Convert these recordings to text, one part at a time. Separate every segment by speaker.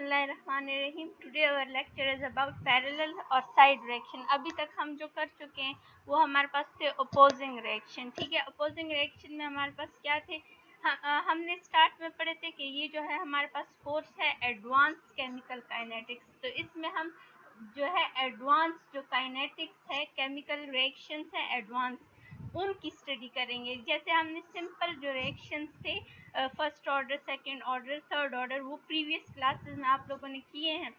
Speaker 1: बिस्मिल्लाहिर्रहमानिर्रहीम। Today our lecture is about parallel और side reaction. अभी तक हम जो कर चुके हैं वो हमारे पास थे अपोजिंग रिएक्शन। ठीक है, अपोजिंग रिएक्शन में हमारे पास क्या थे? हमने स्टार्ट में पढ़े थे कि ये जो है हमारे पास कोर्स है एडवांस केमिकल काइनेटिक्स। तो इसमें हम जो है एडवांस जो काइनेटिक्स है, केमिकल रिएक्शंस है एडवांस, उनकी स्टडी करेंगे। जैसे हमने सिंपल जो रिएक्शंस थे first order, second order, third order, वो प्रीवियस क्लासेस में आप लोगों ने किए हैं।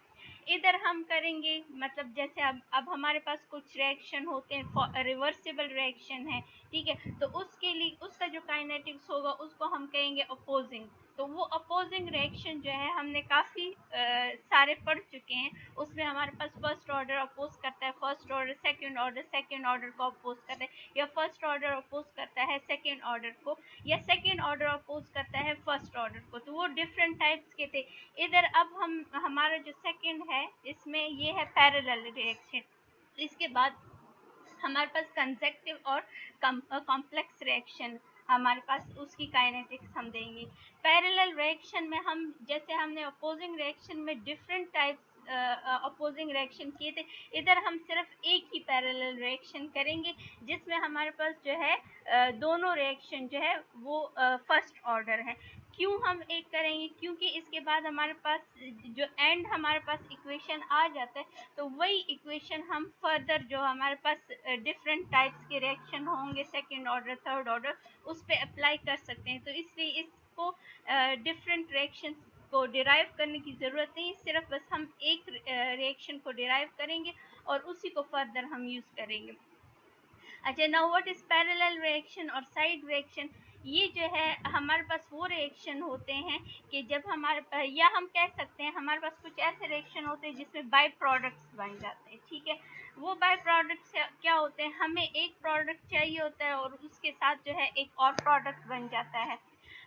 Speaker 1: इधर हम करेंगे मतलब जैसे अब हमारे पास कुछ रिएक्शन होते हैं, रिवर्सिबल रिएक्शन है, ठीक है, तो उसके लिए उसका जो काइनेटिक्स होगा उसको हम कहेंगे अपोजिंग। तो वो अपोजिंग रिएक्शन जो है हमने काफ़ी सारे पढ़ चुके हैं। उसमें हमारे पास फर्स्ट ऑर्डर अपोज करता है फर्स्ट ऑर्डर, सेकंड ऑर्डर को अपोज करता है, या फर्स्ट ऑर्डर अपोज करता है सेकंड ऑर्डर को, या सेकंड ऑर्डर अपोज करता है फर्स्ट ऑर्डर को। तो वो डिफरेंट टाइप्स के थे। इधर अब हमारा जो सेकंड है इसमें ये है पैरेलल रिएक्शन। इसके बाद हमारे पास कंसेक्टिव और कॉम्प्लेक्स रिएक्शन, हमारे पास उसकी काइनेटिक्स हम देंगे। पैरेलल रिएक्शन में हम जैसे हमने अपोजिंग रिएक्शन में डिफरेंट टाइप्स अपोजिंग रिएक्शन किए थे, इधर हम सिर्फ एक ही पैरेलल रिएक्शन करेंगे जिसमें हमारे पास जो है दोनों रिएक्शन जो है वो फर्स्ट ऑर्डर है। क्यों हम एक करेंगे? क्योंकि इसके बाद हमारे पास जो एंड हमारे पास इक्वेशन आ जाता है, तो वही इक्वेशन हम फर्दर जो हमारे पास डिफरेंट टाइप्स के रिएक्शन होंगे सेकंड ऑर्डर, थर्ड ऑर्डर, उस पर अप्लाई कर सकते हैं। तो इसलिए इसको डिफरेंट रिएक्शन को डिराइव करने की ज़रूरत नहीं, सिर्फ बस हम एक रिएक्शन को डिराइव करेंगे और उसी को फर्दर हम यूज़ करेंगे। अच्छा, now what is parallel reaction और साइड रिएक्शन? ये जो है हमारे पास वो रिएक्शन होते हैं कि जब हमारे या हम कह सकते हैं हमारे पास कुछ ऐसे रिएक्शन होते हैं जिसमें बाय प्रोडक्ट्स बन जाते हैं। ठीक है, वो बाय प्रोडक्ट्स क्या होते हैं? हमें एक प्रोडक्ट चाहिए होता है और उसके साथ जो है एक और प्रोडक्ट बन जाता है।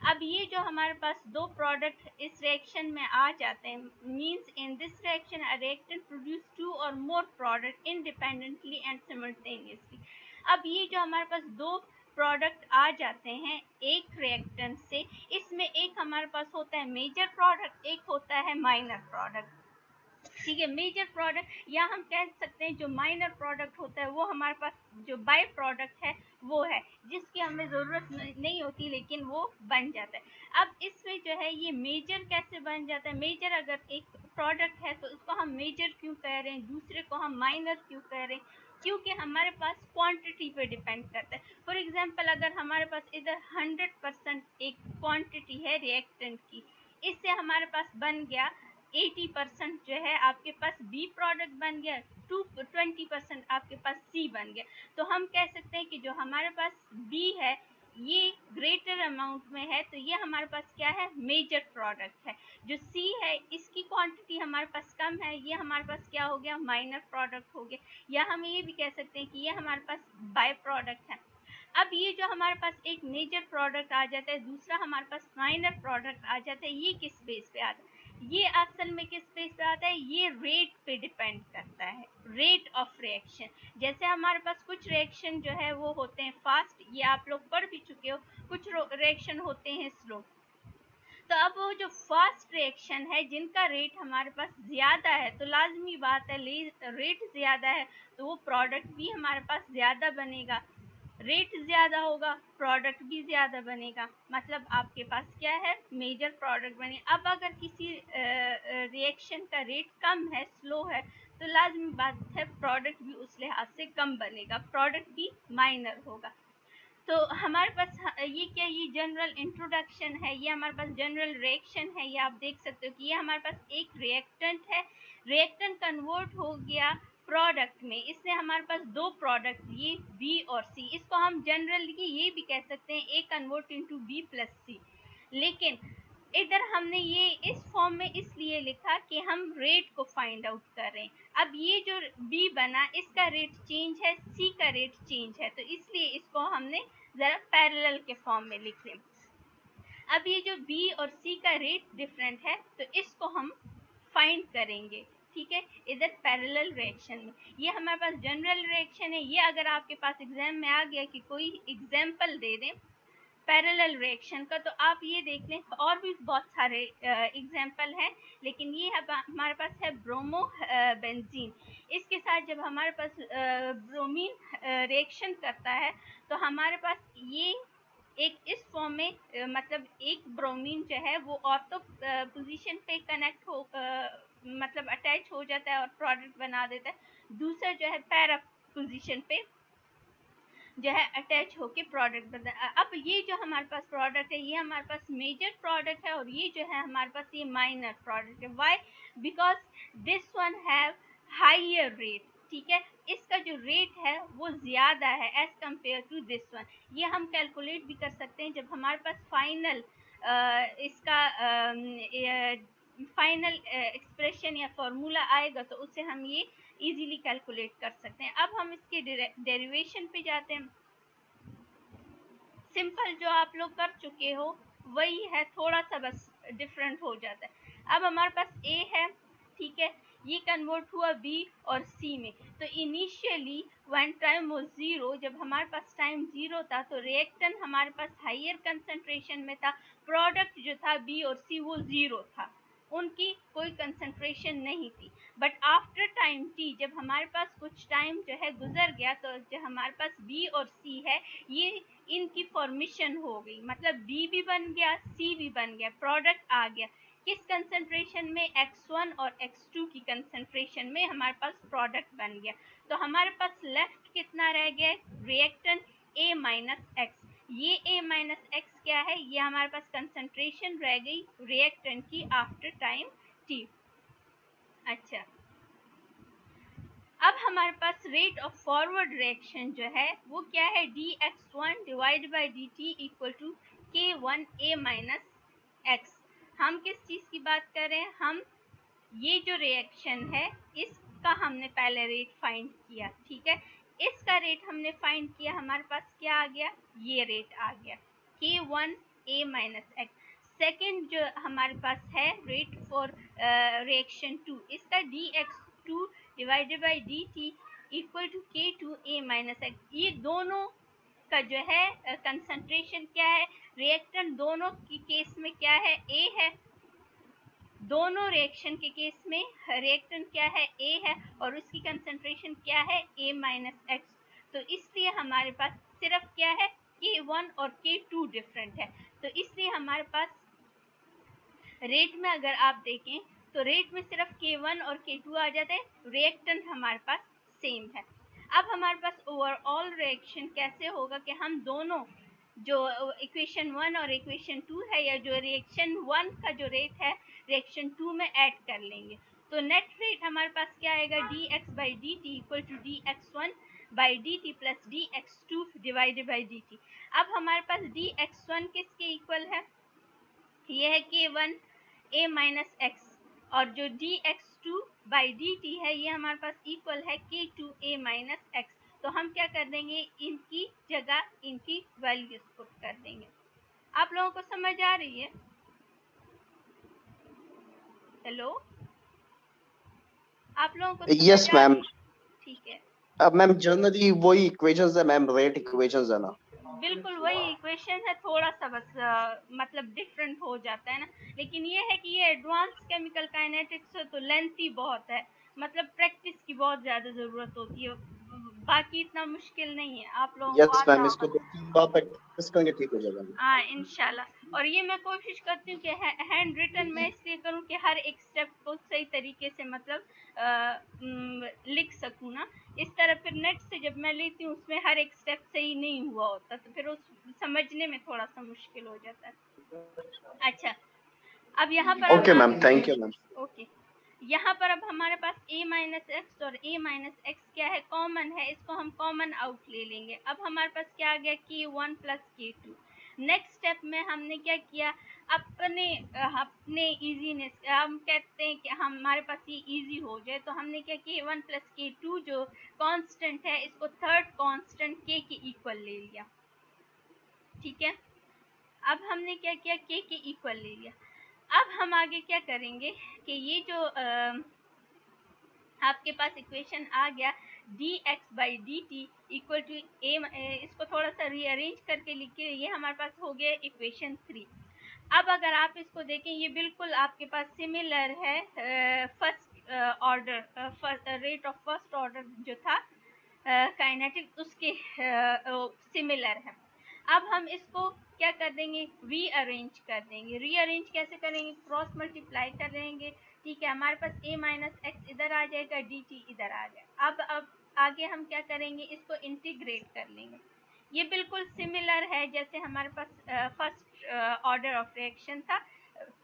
Speaker 1: अब ये जो हमारे पास दो प्रोडक्ट इस रिएक्शन में आ जाते हैं, means in this reaction a reactant produce two और more product independently and simultaneously. अब ये जो हमारे पास दो प्रोडक्ट आ जाते हैं एक रिएक्टेंट से, इसमें एक हमारे पास होता है मेजर प्रोडक्ट, एक होता है माइनर प्रोडक्ट। ठीक है, मेजर प्रोडक्ट या हम कह सकते हैं जो माइनर प्रोडक्ट होता है वो हमारे पास जो बाय प्रोडक्ट है वो है, जिसकी हमें ज़रूरत नहीं होती लेकिन वो बन जाता है। अब इसमें जो है ये मेजर कैसे बन जाता है? मेजर अगर एक प्रोडक्ट है तो उसको हम मेजर क्यों कह रहे हैं, दूसरे को हम माइनर क्यों कह रहे हैं? क्योंकि हमारे पास क्वांटिटी पे डिपेंड करता है। फॉर एग्जांपल अगर हमारे पास इधर 100% एक क्वांटिटी है रिएक्टेंट की, इससे हमारे पास बन गया 80% जो है आपके पास बी प्रोडक्ट बन गया, 20% आपके पास सी बन गया। तो हम कह सकते हैं कि जो हमारे पास बी है ये ग्रेटर अमाउंट में है, तो ये हमारे पास क्या है? मेजर प्रोडक्ट है। जो सी है इसकी क्वांटिटी हमारे पास कम है, ये हमारे पास क्या हो गया? माइनर प्रोडक्ट हो गया। या हम ये भी कह सकते हैं कि ये हमारे पास बाय प्रोडक्ट है। अब ये जो हमारे पास एक मेजर प्रोडक्ट आ जाता है, दूसरा हमारे पास माइनर प्रोडक्ट आ जाता है, ये किस बेस पे आता है? ये असल में किस बेस पे आता है? ये रेट पे डिपेंड करता है, रेट ऑफ रिएक्शन। जैसे हमारे पास कुछ रिएक्शन जो है वो होते हैं फास्ट, ये आप लोग पढ़ भी चुके हो, कुछ रिएक्शन होते हैं स्लो। तो अब वो जो फास्ट रिएक्शन है जिनका रेट हमारे पास ज़्यादा है, तो लाजमी बात है रेट ज़्यादा है तो वो प्रोडक्ट भी हमारे पास ज़्यादा बनेगा। रेट ज़्यादा होगा, प्रोडक्ट भी ज़्यादा बनेगा, मतलब आपके पास क्या है? मेजर प्रोडक्ट बने। अब अगर किसी रिएक्शन का रेट कम है, स्लो है, तो लाजमी बात है प्रोडक्ट भी उस लिहाज से कम बनेगा, प्रोडक्ट भी माइनर होगा। तो हमारे पास ये क्या, ये जनरल इंट्रोडक्शन है, ये हमारे पास जनरल रिएक्शन है। ये आप देख सकते हो कि ये हमारे पास एक रिएक्टेंट है, रिएक्टेंट कन्वर्ट हो गया प्रोडक्ट में, इससे हमारे पास दो प्रोडक्ट, ये बी और सी, इसको हम जनरली ये भी कह सकते हैं ए कन्वर्ट इनटू बी प्लस सी। लेकिन इधर हमने ये इस फॉर्म में इसलिए लिखा कि हम रेट को फाइंड आउट कर रहे हैं। अब ये जो बी बना इसका रेट चेंज है, सी का रेट चेंज है, तो इसलिए इसको हमने जरा पैरेलल के फॉर्म में लिख लें। अब ये जो बी और सी का रेट डिफरेंट है तो इसको हम फाइंड करेंगे। ठीक है, इधर पैरेलल रिएक्शन में ये हमारे पास जनरल रिएक्शन है। ये अगर आपके पास एग्जाम में आ गया कि कोई एग्जाम्पल दे दें पैरेलल रिएक्शन का, तो आप ये देख लें, और भी बहुत सारे एग्जाम्पल हैं, लेकिन ये हमारे पास है ब्रोमो बेंजीन। इसके साथ जब हमारे पास ब्रोमीन रिएक्शन करता है तो हमारे पास ये एक इस फॉर्म में मतलब एक ब्रोमीन जो है वो ऑर्थो पोजीशन पे कनेक्ट हो मतलब अटैच हो जाता है और प्रोडक्ट बना देता है। दूसरा जो है पैरा पोजीशन पे जो है अटैच होके प्रोडक्ट बनता है। अब ये जो हमारे पास प्रोडक्ट है ये हमारे पास मेजर प्रोडक्ट है, और ये जो है हमारे पास ये माइनर प्रोडक्ट है। Why? Because this one have higher rate, ठीक है, इसका जो रेट है वो ज्यादा है as compare to this one. ये हम कैलकुलेट भी कर सकते हैं जब हमारे पास फाइनल इसका फाइनल एक्सप्रेशन या फॉर्मूला आएगा तो उससे हम ये इजीली कैलकुलेट कर सकते हैं। अब हम इसके डेरिवेशन पे जाते हैं। सिंपल जो आप लोग कर चुके हो वही है, थोड़ा सा बस डिफरेंट हो जाता है। अब हमारे पास A है, ठीक है, ये कन्वर्ट हुआ B और C में। तो इनिशियली व्हेन टाइम वाज 0, जब हमारे पास टाइम 0 था तो रिएक्टेंट हमारे पास हायर कंसंट्रेशन में था, प्रोडक्ट जो था B और C वो 0 था, उनकी कोई कंसंट्रेशन नहीं थी। बट आफ्टर टाइम T, जब हमारे पास कुछ टाइम जो है गुजर गया, तो जो हमारे पास B और C है ये इनकी फॉर्मेशन हो गई, मतलब B भी बन गया, C भी बन गया, प्रोडक्ट आ गया। किस कंसंट्रेशन में? X1 और X2 की कंसंट्रेशन में हमारे पास प्रोडक्ट बन गया। तो हमारे पास लेफ्ट कितना रह गया? Reactant A minus x. ये A माइनस एक्स क्या है? ये हमारे पास कंसंट्रेशन रह गई रिएक्टेंट की आफ्टर टाइम T। अच्छा, अब हमारे पास रेट ऑफ फॉरवर्ड रिएक्शन जो है वो क्या है? dx1 divide by dt equal to k1 a minus x. हम किस चीज की बात कर रहे हैं? हम ये जो रिएक्शन है इसका हमने पहले रेट फाइंड किया, ठीक है, इसका रेट हमने फाइंड किया, हमारे पास क्या आ गया? ये रेट आ गया k1 a minus x. Second जो हमारे पास है रेट फॉर रिएक्शन 2, इसका dx2 divided by dt equal to k2 a minus x. ये दोनों का जो है कंसंट्रेशन क्या है? रिएक्टेंट दोनों की केस में क्या है? A है। दोनों रिएक्शन के केस में रिएक्टेंट क्या है? A है, और उसकी कंसंट्रेशन क्या है? A minus x. तो इसलिए हमारे पास सिर्फ क्या है? K1 और K2 डिफरेंट है। तो इसलिए हमारे पास रेट में अगर आप देखें तो रेट में सिर्फ K1 और K2 आ जाते हैं, रिएक्टेंट हमारे पास सेम है। अब हमारे पास ओवरऑल रिएक्शन कैसे होगा कि हम दोनों जो इक्वेशन 1 और इक्वेशन 2 है, या जो रिएक्शन 1 का जो रेट है रिएक्शन 2 में ऐड कर लेंगे। तो नेट रेट हमारे पास क्या आएगा? dx by dt equal to dx1 by dt plus dx2 divided by dt। अब हमारे पास dx1 किसके इक्वल है? ये है k1 a माइनस एक्स, और जो dx2 बाई dt है ये हमारे पास इक्वल है k2 a माइनस एक्स। तो हम क्या कर देंगे? इनकी जगह इनकी वैल्यूज पुट कर देंगे। आप लोगों को समझ आ रही है? हेलो, आप लोगों को समझ
Speaker 2: यस
Speaker 1: आ
Speaker 2: मैम।
Speaker 1: रही है? ठीक है,
Speaker 2: अब मैम जनरली वही इक्वेशंस है मैम, रेट इक्वेशंस है ना?
Speaker 1: बिल्कुल वही इक्वेशन है, थोड़ा सा बस मतलब डिफरेंट हो जाता है ना। लेकिन ये है कि ये एडवांस केमिकल काइनेटिक्स है तो लेंथी बहुत है, मतलब प्रैक्टिस की बहुत ज़्यादा ज़रूरत होती है, बाकी इतना मुश्किल नहीं है, आप लोगों को
Speaker 2: यस
Speaker 1: आता
Speaker 2: मैम,
Speaker 1: होगा।
Speaker 2: इसको 2-3 बार प्रैक्टिस करेंगे ठीक हो जाएगा।
Speaker 1: हाँ इंशाल्लाह। और ये मैं कोशिश करती हूँ कि हैंड रिटन मैं इसलिए करूँ कि हर एक स्टेप को सही तरीके से मतलब लिख सकूँ ना। इस तरह फिर नेट से जब मैं लेती हूँ उसमें हर एक स्टेप सही नहीं हुआ होता, तो फिर उस समझने में थोड़ा सा मुश्किल हो जाता है। अच्छा, अब यहाँ पर
Speaker 2: okay ma'am, thank you ma'am.
Speaker 1: Okay, यहाँ पर अब हमारे पास a माइनस एक्स और a माइनस एक्स क्या है? कॉमन है, इसको हम कॉमन आउट ले लेंगे। अब हमारे पास क्या आ गया? k1 plus k2। Next step में हमने क्या किया? अपने इजीनेस, हम कहते हैं कि हमारे पास ये इजी हो जाए, तो हमने क्या किया? k1 प्लस k2 जो कांस्टेंट है इसको थर्ड कांस्टेंट k के इक्वल ले लिया, ठीक है। अब हमने क्या किया? k के इक्वल ले लिया। अब हम आगे क्या करेंगे कि ये जो आपके पास इक्वेशन आ गया dx/dt इक्वल टू a, इसको थोड़ा सा रीअरेंज करके लिखिए, ये हमारे पास हो गया इक्वेशन 3। अब अगर आप इसको देखें, ये बिल्कुल आपके पास सिमिलर है first order rate of first order जो था काइनेटिक, उसके सिमिलर है। अब हम इसको क्या कर देंगे, रीअरेंज कर देंगे। रीअरेंज कैसे करेंगे, क्रॉस मल्टीप्लाई कर देंगे, ठीक है। हमारे पास a माइनस एक्स इधर आ जाएगा, dt इधर आ गया। अब आगे हम क्या करेंगे, इसको इंटीग्रेट कर लेंगे। ये बिल्कुल सिमिलर है जैसे हमारे पास फर्स्ट ऑर्डर ऑफ रिएक्शन था,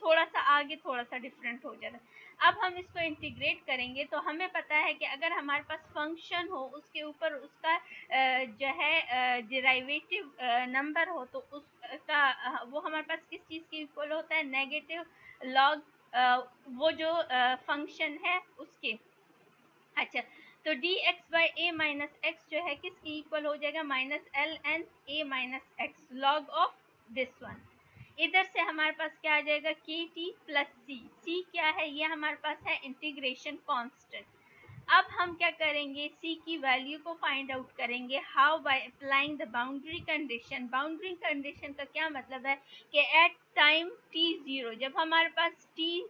Speaker 1: थोड़ा सा आगे थोड़ा सा डिफरेंट हो जाता है। अब हम इसको इंटीग्रेट करेंगे तो हमें पता है कि अगर हमारे पास फंक्शन हो, उसके ऊपर उसका जो है डेरिवेटिव नंबर हो, तो उसका वो हमारे पास किस चीज़ के इक्वल होता है, नेगेटिव लॉग वो जो फंक्शन है उसके। अच्छा, तो dx/a माइनस एक्स जो है किसकी इक्वल हो जाएगा, minus l n a minus x log of this one. इधर से हमारे पास क्या आ जाएगा, के टी प्लस सी। सी क्या है, ये हमारे पास है इंटीग्रेशन कांस्टेंट। अब हम क्या करेंगे, c की वैल्यू को फाइंड आउट करेंगे। How, by applying the boundary condition. Boundary condition का क्या मतलब है कि एट टाइम t0, जब हमारे पास t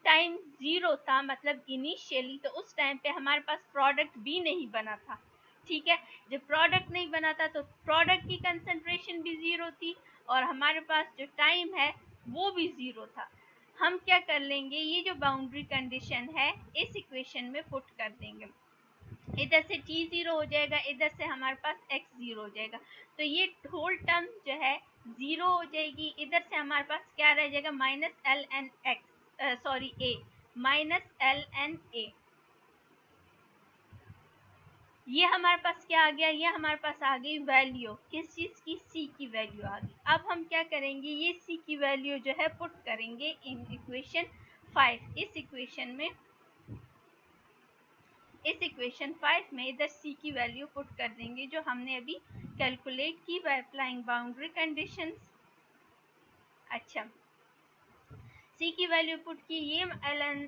Speaker 1: टाइम 0 था, मतलब इनिशियली, तो उस टाइम पे हमारे पास प्रोडक्ट भी नहीं बना था, ठीक है। जब प्रोडक्ट नहीं बना था तो प्रोडक्ट की कंसंट्रेशन भी 0 थी, और हमारे पास जो टाइम है वो भी 0 था। हम क्या कर लेंगे, ये जो बाउंड्री कंडीशन है इस इक्वेशन में पुट कर देंगे। इधर से t 0 हो जाएगा, इधर से हमारे पास x 0 हो जाएगा, तो ये होल टर्म जो है 0 हो जाएगी। इधर से हमारे पास क्या रह जाएगा, minus l n x, sorry a, minus l n a. ये हमारे पास क्या आ गया, ये हमारे पास आ गई वैल्यू किस चीज की, c की वैल्यू आ गई। अब हम क्या करेंगे, ये c की वैल्यू जो है पुट करेंगे इन इक्वेशन 5। इस इक्वेशन 5 में इधर c की वैल्यू पुट कर देंगे जो हमने अभी कैलकुलेट की बाय अप्लाइंग बाउंड्री कंडीशंस। अच्छा, c की वैल्यू पुट की, ये ln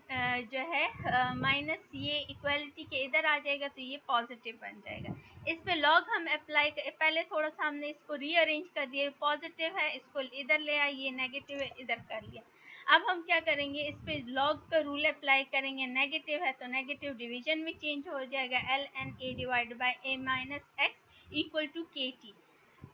Speaker 1: जो है माइनस ये इक्वालिटी के इधर आ जाएगा, तो ये पॉजिटिव बन जाएगा। इस पे लॉग हम अप्लाई पहले थोड़ा सा हमने इसको रीअरेंज कर दिया, पॉजिटिव है इसको इधर ले आए, ये नेगेटिव है इधर कर लिया। अब हम क्या करेंगे, इस पे लॉग का रूल अप्लाई करेंगे, नेगेटिव है तो नेगेटिव डिवीजन में चेंज हो जाएगा, l n a divide by a minus x equal to k t.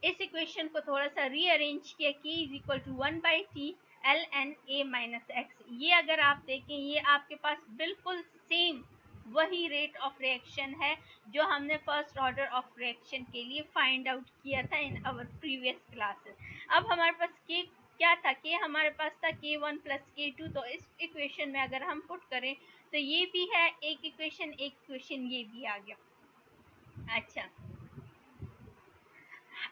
Speaker 1: इस इक्वेशन को थोड़ा सा रीअरेंज किया, k is equal to 1/t l n a minus x. ये अगर आप देखें, ये आपके पास बिल्कुल सेम वही रेट ऑफ रिएक्शन है जो हमने फर्स्ट ऑर्डर ऑफ रिएक्शन के लिए फाइंड आउट किया था इन आवर प्रीवियस क्लासेस। अब हमारे पास k क्या था, k हमारे पास था k1 प्लस k2, तो इस इक्वेशन में अगर हम पुट करें तो ये भी है एक इक्वेशन ये भी आ गया। अच्छा,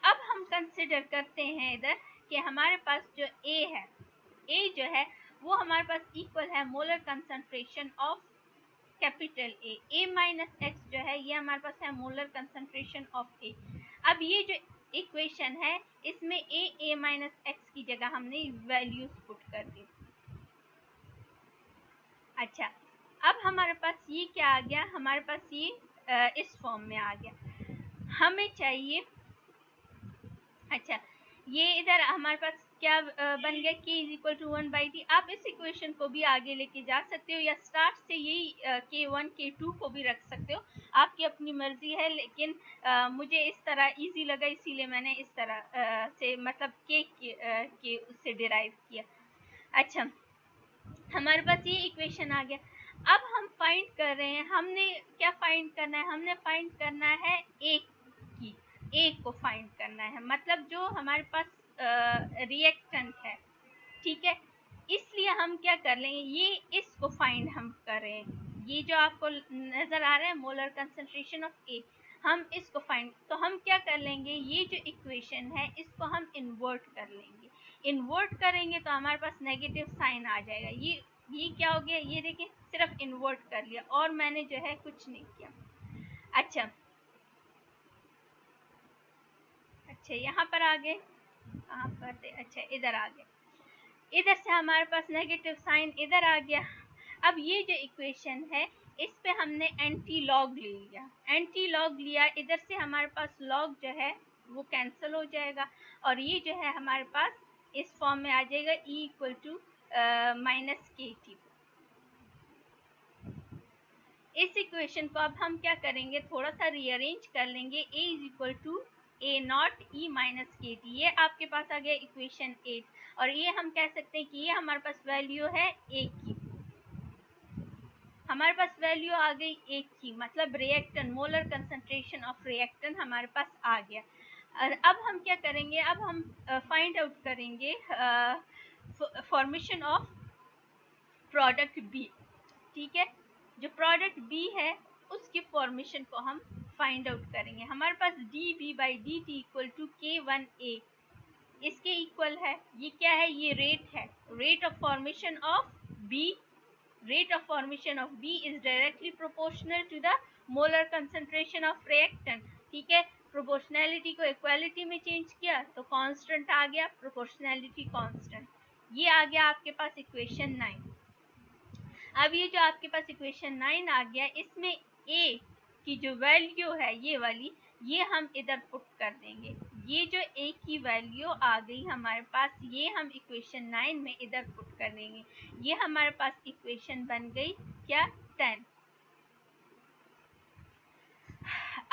Speaker 1: अब हम कंसिडर करते हैं इधर कि हमारे पास जो A है, A जो है वो हमारे पास इक्वल है molar concentration of capital A minus x जो है ये हमारे पास है मोलर कंसंट्रेशन ऑफ A। अब ये जो इक्वेशन है इसमें A माइनस एक्स की जगह हमने वैल्यूज पुट कर दी। अच्छा, अब हमारे पास ये क्या आ गया, हमारे पास ये इस फॉर्म में आ गया। हमें चाहिए, अच्छा, ये इधर हमारे पास क्या बन गया, k is equal to 1/t। आप इस इक्वेशन को भी आगे लेके जा सकते हो या स्टार्ट से यही k1 k2 को भी रख सकते हो, आपकी अपनी मर्जी है, लेकिन मुझे इस तरह इजी लगा इसीलिए मैंने इस तरह से मतलब के उससे डिराइव किया। अच्छा, हमारे पास ये इक्वेशन आ गया। अब हम फाइंड कर रहे हैं, हमने क्या फाइंड करना है, हमने फाइंड करना है ए को फाइंड करना है, मतलब जो हमारे पास रिएक्टेंट है, ठीक है। इसलिए हम क्या कर लेंगे, ये इसको फाइंड हम कर रहे हैं, ये जो आपको नजर आ रहा है मोलर कंसंट्रेशन ऑफ ए, हम इसको फाइंड, तो हम क्या कर लेंगे, ये जो इक्वेशन है इसको हम इन्वर्ट कर लेंगे। इन्वर्ट करेंगे तो हमारे पास नेगेटिव साइन आ जाएगा। ये क्या हो गया, ये देखिए सिर्फ इन्वर्ट कर लिया और मैंने जो है कुछ नहीं किया। अच्छा, यहाँ पर आ गए, कहाँ पर थे, अच्छा इधर आ गए, इधर से हमारे पास नेगेटिव साइन इधर आ गया। अब ये जो इक्वेशन है इस पे हमने एंटी लॉग ले लिया, एंटी लॉग लिया, इधर से हमारे पास लॉग जो है वो कैंसिल हो जाएगा और ये जो है हमारे पास इस फॉर्म में आ जाएगा E इक्वल टू -kt। इस इक्वेशन को अब हम क्या करेंगे, थोड़ा सा रीअरेंज कर लेंगे। A is equal to a naught e minus k t, ये आपके पास आ गया इक्वेशन 8 और ये हम कह सकते हैं कि ये हमारे पास वैल्यू है A की, हमारे पास वैल्यू आ गई A की, मतलब reactant molar concentration of reactant हमारे पास आ गया। और अब हम क्या करेंगे, अब हम फाइंड आउट करेंगे फॉर्मेशन ऑफ प्रोडक्ट B, ठीक है। जो प्रोडक्ट B है उसकी फॉर्मेशन को हम फाइंड आउट करेंगे। हमारे पास dB/dt इक्वल टू K1A इसके इक्वल है। ये क्या है, ये रेट है, rate of formation of B, rate of formation of B is directly proportional to the molar concentration of reactant, ठीक है। प्रोपोर्शनैलिटी को इक्वालिटी में चेंज किया तो कांस्टेंट आ गया, प्रोपोर्शनैलिटी कांस्टेंट, ये आ गया आपके पास इक्वेशन 9। अब ये जो आपके पास इक्वेशन 9 आ गया, इसमें A की जो वैल्यू है ये वाली, ये हम इधर पुट कर देंगे। ये जो A की वैल्यू आ गई हमारे पास, ये हम इक्वेशन 9 में इधर पुट कर देंगे। ये हमारे पास इक्वेशन बन गई क्या, 10।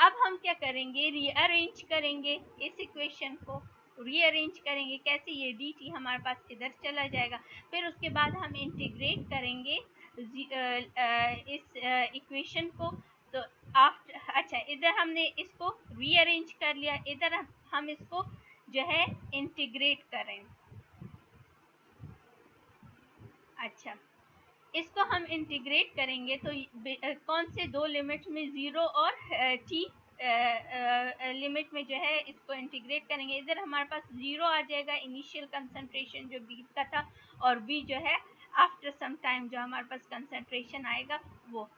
Speaker 1: अब हम क्या करेंगे, रीअरेंज करेंगे इस इक्वेशन को, रीअरेंज करेंगे कैसे, ये dt हमारे पास इधर चला जाएगा। फिर उसके बाद हम इंटीग्रेट करेंगे इस इक्वेशन को। तो आफ्टर, अच्छा इधर हमने इसको रीअरेंज कर लिया, इधर हम इसको जो है इंटीग्रेट करें। अच्छा, इसको हम इंटीग्रेट करेंगे तो कौन से दो लिमिट में, 0 और t लिमिट में जो है इसको इंटीग्रेट करेंगे। इधर हमारे पास 0 आ जाएगा, इनिशियल कंसंट्रेशन जो B का था, और B जो है आफ्टर सम टाइम जो हमारे पास कंसंट्रेशन आएगा वो।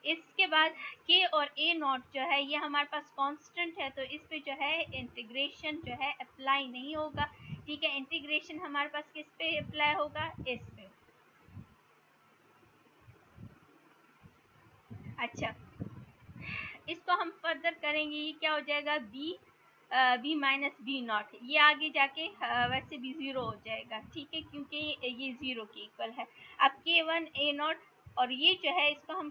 Speaker 1: इसके बाद K और A नॉट जो है ये हमारे पास कांस्टेंट है, तो इस पे जो है इंटीग्रेशन जो है अप्लाई नहीं होगा, ठीक है। इंटीग्रेशन हमारे पास किस पे अप्लाई होगा, इस पे। अच्छा, इसको हम फर्दर करेंगे, ये क्या हो जाएगा, b माइनस बी नॉट, ये आगे जाके वैसे भी 0 हो जाएगा, ठीक है, क्योंकि ये 0 के इक्वल है। अब K1 A नॉट, और ये जो है इसको हम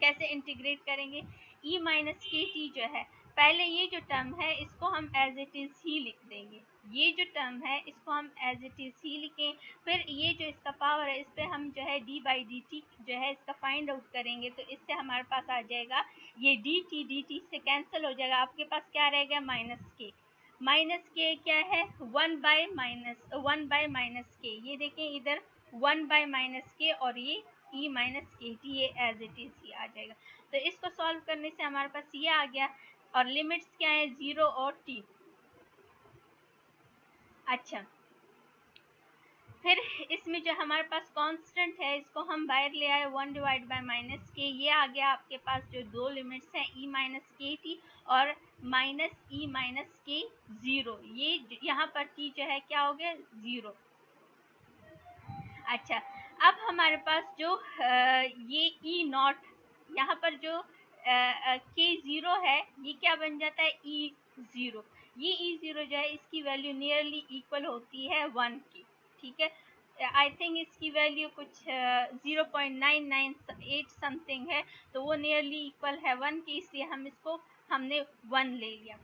Speaker 1: कैसे इंटीग्रेट करेंगे, E माइनस के टी जो है, पहले ये जो टर्म है इसको हम एज इट इज ही लिख देंगे, ये जो टर्म है इसको हम एज इट इज ही लिखें। फिर ये जो इसका पावर है इस पर हम जो है d/dt जो है इसका फाइंड आउट करेंगे, तो इससे हमारे पास आ जाएगा ये dt से कैंसिल हो जाएगा, आपके पास क्या रहेगा, माइनस के क्या है, 1/- के, ये देखें इधर 1/- और ये E माइनस के टी, ये एज इट इज ही आ जाएगा। तो इसको सॉल्व करने से हमारे पास ये आ गया, और लिमिट्स क्या है, 0 और t। अच्छा, फिर इसमें जो हमारे पास कांस्टेंट है इसको हम बाहर ले आए, 1/-, ये आ गया आपके पास जो दो लिमिट्स हैं, E माइनस के टी और -E माइनस के 0, ये यहाँ पर t जो है क्या हो गया, 0। अच्छा, अब हमारे पास जो ये E नॉट, यहाँ पर जो K0 है ये क्या बन जाता है, E0। ये E0 जो है इसकी वैल्यू नियरली इक्वल होती है 1 की, ठीक है। आई थिंक इसकी वैल्यू कुछ 0.998 समथिंग है, तो वो नियरली इक्वल है 1 की, इसलिए हमने 1 ले लिया।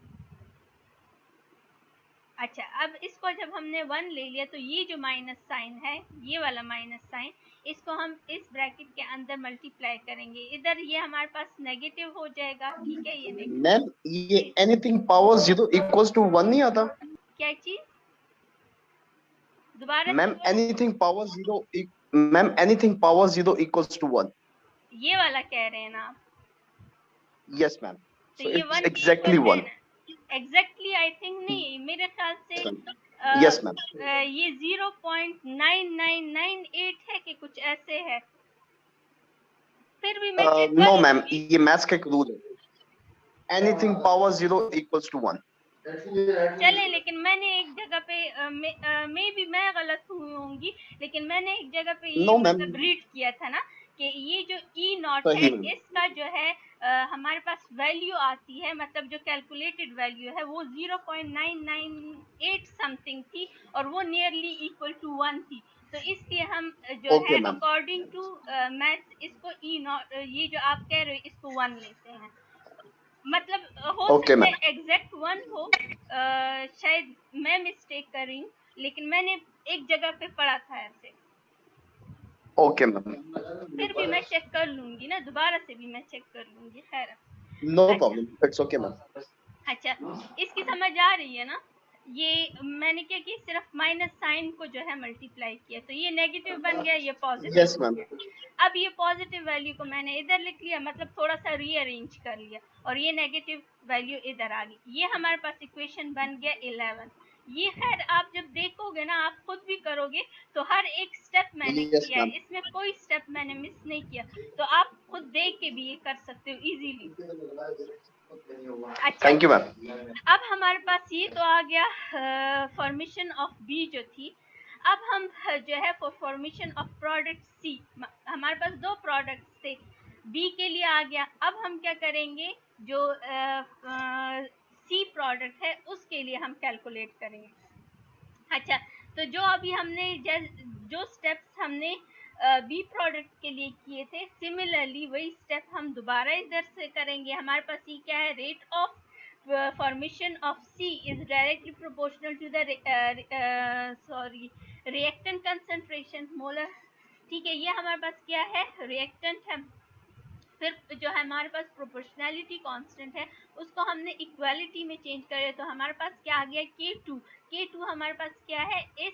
Speaker 1: अच्छा, अब इसको जब हमने 1 ले लिया तो ये जो माइनस साइन है, ये वाला माइनस साइन, इसको हम इस ब्रैकेट के अंदर मल्टीप्लाई करेंगे, इधर ये हमारे पास नेगेटिव हो जाएगा, ठीक है। ये नेगेटिव,
Speaker 2: मैम ये एनीथिंग पावर 0 इक्वल्स टू 1 नहीं आता,
Speaker 1: क्या चीज, दोबारा
Speaker 2: ma'am anything power 0, ma'am anything power 0 equals to 1,
Speaker 1: ये वाला कह रहे हैं ना आप,
Speaker 2: यस मैम,
Speaker 1: तो
Speaker 2: सो
Speaker 1: ये
Speaker 2: it's
Speaker 1: 1
Speaker 2: exactly 1,
Speaker 1: exactly I think नहीं, मेरे ख्याल से
Speaker 2: यस मैम,
Speaker 1: ये 0.9998 है कि कुछ ऐसे है, फिर भी मैं चेक
Speaker 2: नो
Speaker 1: कर
Speaker 2: मैम,
Speaker 1: लूंगी।
Speaker 2: ये मैथ्स का एक रूल है, एनीथिंग पावर 0 इक्वल्स टू 1।
Speaker 1: चले, लेकिन मैंने एक जगह पे मे भी मैं गलत हुई होंगी, लेकिन मैंने एक जगह पे ये
Speaker 2: नो मैम,
Speaker 1: मतलब रीड किया था ना कि ये जो ई नॉट है
Speaker 2: सही मैम।
Speaker 1: इसका जो है हमारे पास वैल्यू आती है, मतलब जो कैलकुलेटेड वैल्यू है वो 0.998 समथिंग थी और वो नियरली इक्वल टू 1 थी। तो इसलिए हम जो
Speaker 2: ओके
Speaker 1: है
Speaker 2: मैम,
Speaker 1: अकॉर्डिंग टू मैथ्स इसको ई नॉट, ये जो आप कह रहे हो इसको 1 लेते हैं। मतलब हो
Speaker 2: ओके
Speaker 1: सकता
Speaker 2: मैम,
Speaker 1: है एग्जैक्ट 1 हो, शायद मैं मिस्टेक कर रही हूँ, लेकिन मैंने एक जगह पे पढ़ा था ऐसे।
Speaker 2: ओके मैम,
Speaker 1: फिर भी मैं चेक कर लूंगी ना, दोबारा से भी मैं चेक कर लूंगी, खैर।
Speaker 2: नो
Speaker 1: अच्छा,
Speaker 2: प्रॉब्लम, इट्स ओके मैम।
Speaker 1: अच्छा, इसकी समझ आ रही है ना? ये मैंने क्या किया, सिर्फ माइनस साइन को जो है मल्टीप्लाई किया, तो ये नेगेटिव बन गया, ये पॉजिटिव
Speaker 2: यस
Speaker 1: हो
Speaker 2: मैम,
Speaker 1: गया। अब ये पॉजिटिव वैल्यू को मैंने इधर लिख लिया, मतलब थोड़ा सा रीअरेंज कर लिया, और ये नेगेटिव वैल्यू इधर आ गई। ये हमारे पास इक्वेशन बन गया 11। ये खैर आप जब देखोगे ना, आप खुद भी करोगे, तो हर एक स्टेप मैंने
Speaker 2: यस
Speaker 1: किया है,
Speaker 2: मैम।
Speaker 1: इसमें कोई स्टेप मैंने मिस नहीं किया। तो आप खुद देख के भी ये कर सकते हो इजीली। अच्छा,
Speaker 2: थैंक यू मैम।
Speaker 1: अब हमारे पास ये तो आ गया फॉर्मेशन ऑफ बी जो थी। अब हम जो है फॉर्मेशन ऑफ प्रोडक्ट सी, हमारे पास दो प्रोडक्ट्स थे, बी के लिए आ गया। अब हम क्या करेंगे, जो सी प्रोडक्ट है उसके लिए हम कैलकुलेट करेंगे। अच्छा, तो जो अभी हमने जो स्टेप्स हमने बी प्रोडक्ट के लिए किए थे, सिमिलरली वही स्टेप हम दोबारा इधर से करेंगे। हमारे पास ये क्या है, rate of formation of C is directly proportional to the reactant concentration molar। ठीक है, ये हमारे पास क्या है, रिएक्टेंट है। फिर जो है हमारे पास प्रोपोर्शनैलिटी कांस्टेंट है, उसको हमने इक्वालिटी में चेंज करे, तो हमारे पास क्या आ गया, K2। K2 हमारे पास क्या है, इस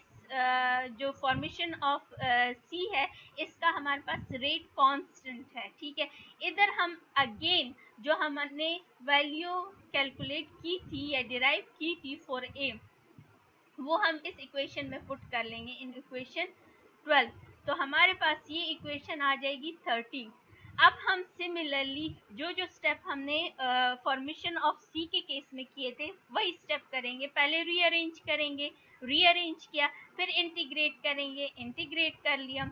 Speaker 1: जो फॉर्मेशन ऑफ सी है इसका हमारे पास रेट कांस्टेंट है। ठीक है, इधर हम अगेन जो हमने वैल्यू कैलकुलेट की थी या डिराइव की थी फॉर ए, वो हम इस इक्वेशन में पुट कर लेंगे इन इक्वेशन 12। तो हमारे पास ये इक्वेशन आ जाएगी 13। अब हम सिमिलरली जो जो स्टेप हमने फॉर्मेशन ऑफ सी के केस में किए थे वही स्टेप करेंगे। पहले रीअरेंज करेंगे, रीअरेंज किया, फिर इंटीग्रेट करेंगे, इंटीग्रेट कर लिया।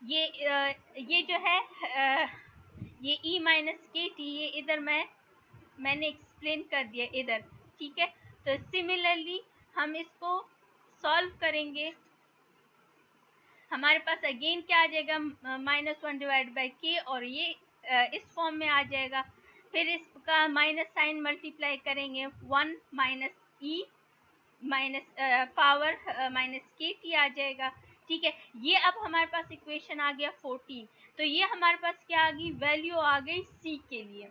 Speaker 1: ये जो है ये e माइनस के टी, ये इधर मैंने एक्सप्लेन कर दिया इधर। ठीक है, तो सिमिलरली हम इसको सॉल्व करेंगे। हमारे पास अगेन क्या आ जाएगा, -1 डिवाइड बाई के, और ये इस फॉर्म में आ जाएगा। फिर इसका माइनस साइन मल्टीप्लाई करेंगे, 1 minus E minus power minus k T आ जाएगा। ठीक है, ये अब हमारे पास इक्वेशन आ गया 14। तो ये हमारे पास क्या आ गई, वैल्यू आ गई सी के लिए,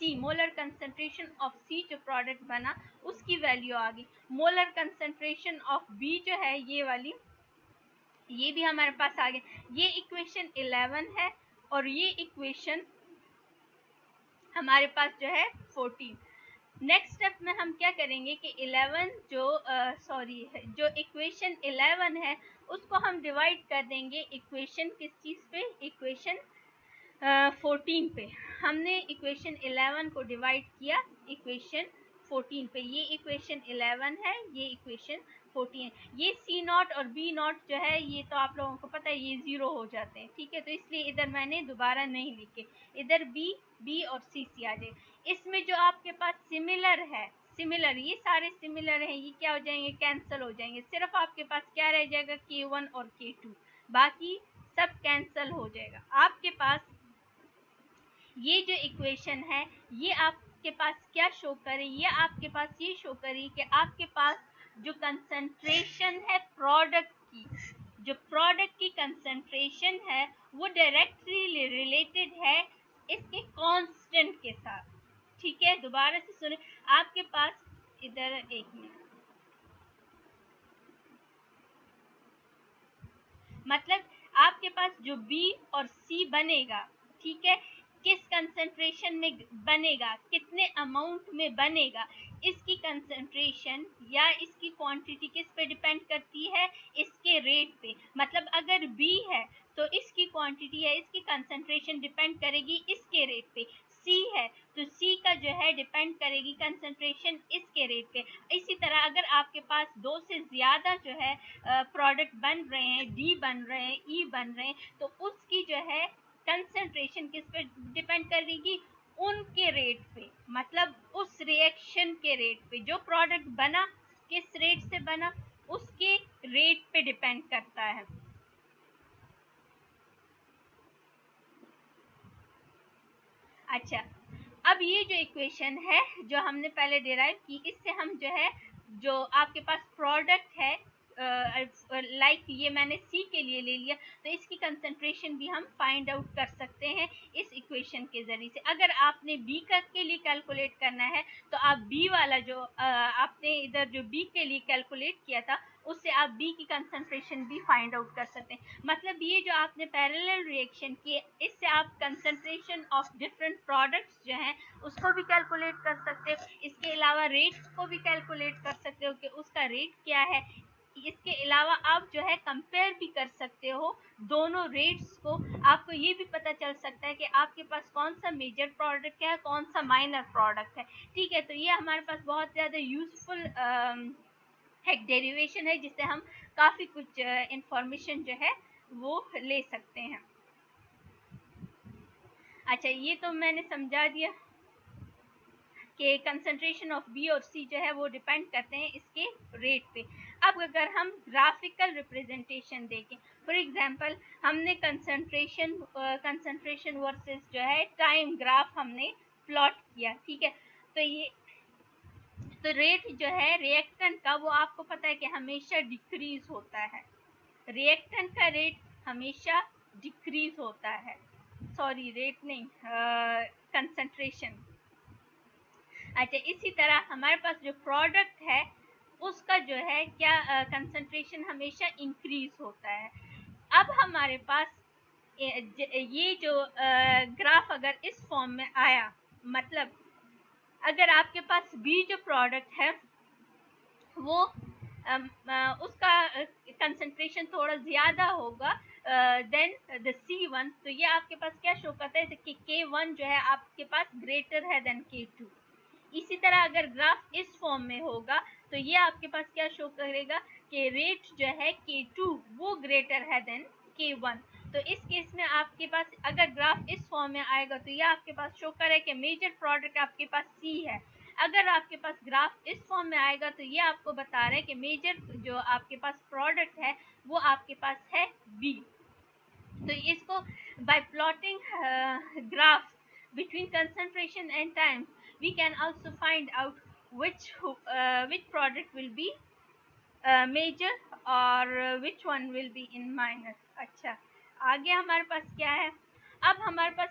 Speaker 1: सी मोलर कंसंट्रेशन ऑफ सी जो प्रोडक्ट बना उसकी वैल्यू आ गई। मोलर कंसंट्रेशन ऑफ बी जो है ये वाली, ये भी हमारे पास आ गया। ये इक्वेशन 11 है और ये इक्वेशन हमारे पास जो है 14। नेक्स्ट स्टेप में हम क्या करेंगे कि 11 जो इक्वेशन 11 है उसको हम डिवाइड कर देंगे इक्वेशन किस चीज़ पे, इक्वेशन 14 पे। हमने इक्वेशन 11 को डिवाइड किया इक्वेशन 14 पे। ये इक्वेशन 11 है, ये इक्वेशन 14 है। ये सी नॉट और बी नॉट जो है ये तो आप लोगों को पता है ये ज़ीरो हो जाते हैं। ठीक है, तो इसलिए इधर मैंने दोबारा नहीं लिखे, इधर बी और सी आ जाए। इसमें जो आपके पास सिमिलर है, सिमिलर, ये सारे सिमिलर हैं, ये क्या हो जाएंगे, कैंसिल हो जाएंगे। सिर्फ आपके पास क्या रह जाएगा, K1 और K2, बाकी सब कैंसिल हो जाएगा। आपके पास ये जो इक्वेशन है ये आपके पास क्या शो करे, ये आपके पास ये शो करे कि आपके पास जो कंसंट्रेशन है प्रोडक्ट की, जो प्रोडक्ट की कंसंट्रेशन है वो डायरेक्टली रिलेटेड है इसके कांस्टेंट के साथ। ठीक है, दोबारा से सुने, आपके पास इधर एक मिनट, मतलब आपके पास जो बी और सी बनेगा, ठीक है, किस कंसंट्रेशन में बनेगा, कितने अमाउंट में बनेगा, इसकी कंसंट्रेशन या इसकी क्वांटिटी किस पे डिपेंड करती है, इसके रेट पे। मतलब अगर बी है तो इसकी क्वांटिटी या इसकी कंसंट्रेशन डिपेंड करेगी इसके रेट पे। सी है तो सी का जो है डिपेंड करेगी कंसंट्रेशन इसके रेट पे। इसी तरह अगर आपके पास 2 से ज़्यादा जो है प्रोडक्ट बन रहे हैं, डी बन रहे हैं, ई बन रहे हैं, तो उसकी जो है कंसंट्रेशन किस पे डिपेंड करेगी? उनके रेट पे, मतलब उस रिएक्शन के रेट पे। जो प्रोडक्ट बना किस रेट से बना उसके रेट पे डिपेंड करता है। अच्छा, अब ये जो इक्वेशन है जो हमने पहले डिराइव की, इससे हम जो है जो आपके पास प्रोडक्ट है लाइक ये मैंने सी के लिए ले लिया, तो इसकी कंसंट्रेशन भी हम फाइंड आउट कर सकते हैं इस इक्वेशन के जरिए से। अगर आपने बी का के लिए कैलकुलेट करना है तो आप बी वाला जो आपने इधर जो बी के लिए कैलकुलेट किया था उससे आप बी की कंसंट्रेशन भी फाइंड आउट कर सकते हैं। मतलब ये जो आपने पैरेलल रिएक्शन किए, इससे आप कंसंट्रेशन ऑफ डिफरेंट प्रोडक्ट्स जो हैं उसको भी कैलकुलेट कर सकते हो। इसके अलावा रेट्स को भी कैलकुलेट कर सकते हो कि उसका रेट क्या है। इसके अलावा आप जो है कंपेयर भी कर सकते हो दोनों रेट्स को। आपको ये भी पता चल सकता है कि आपके पास कौन सा मेजर प्रोडक्ट है, कौन सा माइनर प्रोडक्ट है। ठीक है, तो ये हमारे पास बहुत ज़्यादा यूजफुल एक डेरिवेशन है जिससे हम काफ़ी कुछ इंफॉर्मेशन जो है वो ले सकते हैं। अच्छा, ये तो मैंने समझा दिया कि कंसंट्रेशन ऑफ बी और सी जो है वो डिपेंड करते हैं इसके रेट पे। अब अगर हम ग्राफिकल रिप्रेजेंटेशन देखें, फॉर एग्जांपल हमने कंसंट्रेशन वर्सेस जो है टाइम ग्राफ हमने प्लॉट किया, ठीक है। तो रेट जो है रिएक्टेंट का वो आपको पता है कि हमेशा डिक्रीज होता है। रिएक्टेंट का रेट हमेशा डिक्रीज होता है, सॉरी रेट नहीं, कंसंट्रेशन। अच्छा, इसी तरह हमारे पास जो प्रोडक्ट है उसका जो है क्या कंसंट्रेशन हमेशा इंक्रीज होता है। अब हमारे पास ये जो ग्राफ अगर इस फॉर्म में आया, मतलब अगर आपके पास बी जो प्रोडक्ट है वो उसका कंसंट्रेशन थोड़ा ज़्यादा होगा देन द C1, तो ये आपके पास क्या शो करता है कि K1 जो है आपके पास ग्रेटर है देन K2। इसी तरह अगर ग्राफ इस फॉर्म में होगा तो ये आपके पास क्या शो करेगा कि रेट जो है K2 वो ग्रेटर है देन K1। तो इस केस में आपके पास अगर ग्राफ इस फॉर्म में आएगा तो ये आपके पास शो करे कि मेजर प्रोडक्ट आपके पास C है। अगर आपके पास ग्राफ इस फॉर्म में आएगा तो ये आपको बता रहा है कि मेजर जो आपके पास प्रोडक्ट है वो आपके पास है B। तो इसको by plotting graph between concentration and time we can also find out which product will be major और which one will be in minus। अच्छा, आगे हमारे पास क्या है? अब हमारे पास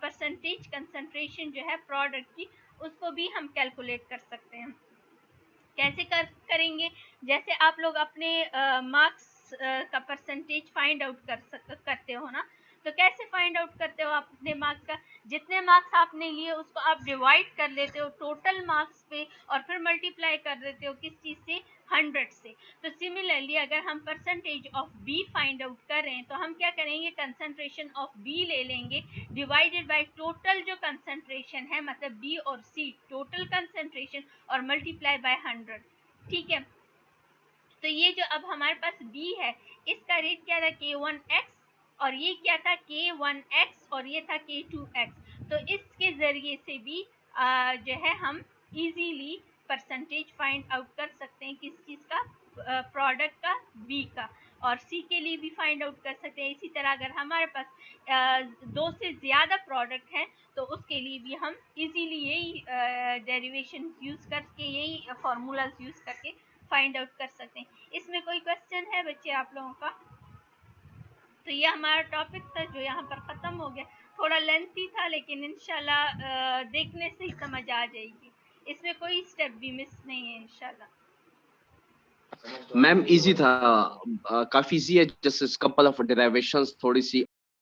Speaker 1: परसेंटेज कंसंट्रेशन जो है प्रोडक्ट की उसको भी हम कैलकुलेट कर सकते हैं। कैसे करेंगे? जैसे आप लोग अपने मार्क्स का परसेंटेज फाइंड आउट करते हो ना, तो कैसे फाइंड आउट करते हो आप अपने मार्क्स का? जितने मार्क्स आपने लिए उसको आप डिवाइड कर लेते हो टोटल मार्क्स पे और फिर मल्टीप्लाई कर देते हो किस चीज़ से? 100 से। तो सिमिलरली अगर हम percentage of B find out करें तो हम क्या करेंगे? कंसंट्रेशन ऑफ बी ले लेंगे डिवाइडेड बाय टोटल जो कंसंट्रेशन है, मतलब बी और सी टोटल कंसंट्रेशन, और मल्टीप्लाई बाय 100। ठीक है, तो ये जो अब हमारे पास B है इसका रेट क्या था? K1x, और ये क्या था? K1x, और ये था K2x। तो इसके ज़रिए से भी जो है हम इजीली परसेंटेज फाइंड आउट कर सकते हैं किस चीज़ का? प्रोडक्ट का, B का। और C के लिए भी फाइंड आउट कर सकते हैं। इसी तरह अगर हमारे पास 2 से ज़्यादा प्रोडक्ट हैं तो उसके लिए भी हम इजीली यही डेरिवेशन यूज़ करके, यही फार्मूलाज यूज़ करके फाइंड आउट कर सकते हैं। इसमें कोई क्वेश्चन है बच्चे आप लोगों का? तो ये हमारा टॉपिक था जो यहाँ पर ख़त्म हो गया। थोड़ा लेंथी था लेकिन इंशाल्लाह देखने से ही समझ आ जाएगी। इसमें कोई स्टेप भी मिस नहीं है इंशाल्लाह।
Speaker 2: मैम इजी था, काफी इजी है, जस्ट कपल ऑफ डेरिवेशंस थोड़ी सी